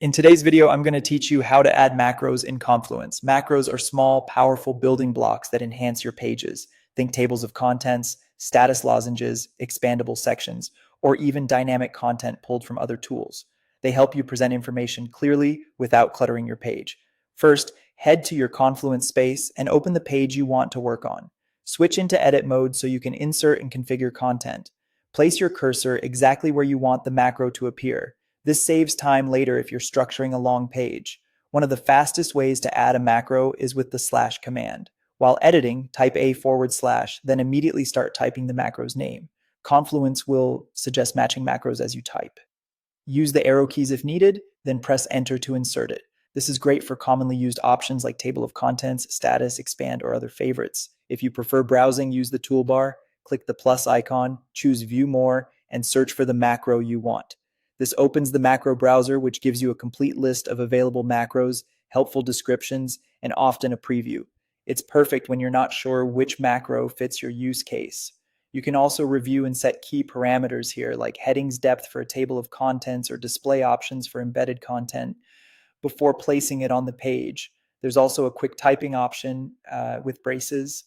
In today's video, I'm going to teach you how to add macros in Confluence. Macros are small, powerful building blocks that enhance your pages. Think tables of contents, status lozenges, expandable sections, or even dynamic content pulled from other tools. They help you present information clearly without cluttering your page. First, head to your Confluence space and open the page you want to work on. Switch into edit mode so you can insert and configure content. Place your cursor exactly where you want the macro to appear. This saves time later if you're structuring a long page. One of the fastest ways to add a macro is with the slash command. While editing, type a/, then immediately start typing the macro's name. Confluence will suggest matching macros as you type. Use the arrow keys if needed, then press enter to insert it. This is great for commonly used options like table of contents, status, expand, or other favorites. If you prefer browsing, use the toolbar, click the plus icon, choose view more, and search for the macro you want. This opens the macro browser, which gives you a complete list of available macros, helpful descriptions, and often a preview. It's perfect when you're not sure which macro fits your use case. You can also review and set key parameters here, like headings depth for a table of contents or display options for embedded content before placing it on the page. There's also a quick typing option with braces.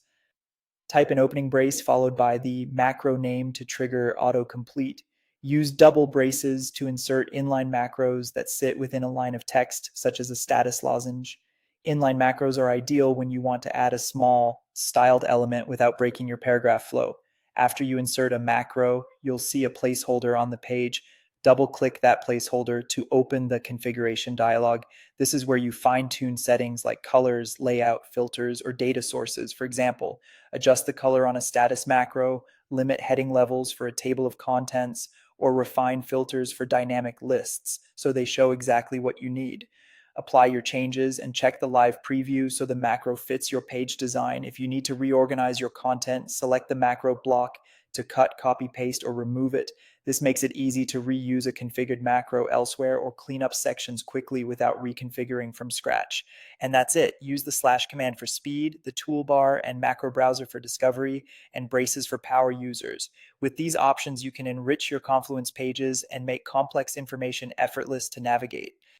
Type an opening brace followed by the macro name to trigger autocomplete. Use double braces to insert inline macros that sit within a line of text, such as a status lozenge. Inline macros are ideal when you want to add a small, styled element without breaking your paragraph flow. After you insert a macro, you'll see a placeholder on the page. Double-click that placeholder to open the configuration dialog. This is where you fine-tune settings like colors, layout, filters, or data sources. For example, adjust the color on a status macro, limit heading levels for a table of contents, or refine filters for dynamic lists so they show exactly what you need. Apply your changes and check the live preview so the macro fits your page design. If you need to reorganize your content, select the macro block to cut, copy, paste, or remove it. This makes it easy to reuse a configured macro elsewhere or clean up sections quickly without reconfiguring from scratch. And that's it. Use the slash command for speed, the toolbar and macro browser for discovery, and braces for power users. With these options, you can enrich your Confluence pages and make complex information effortless to navigate.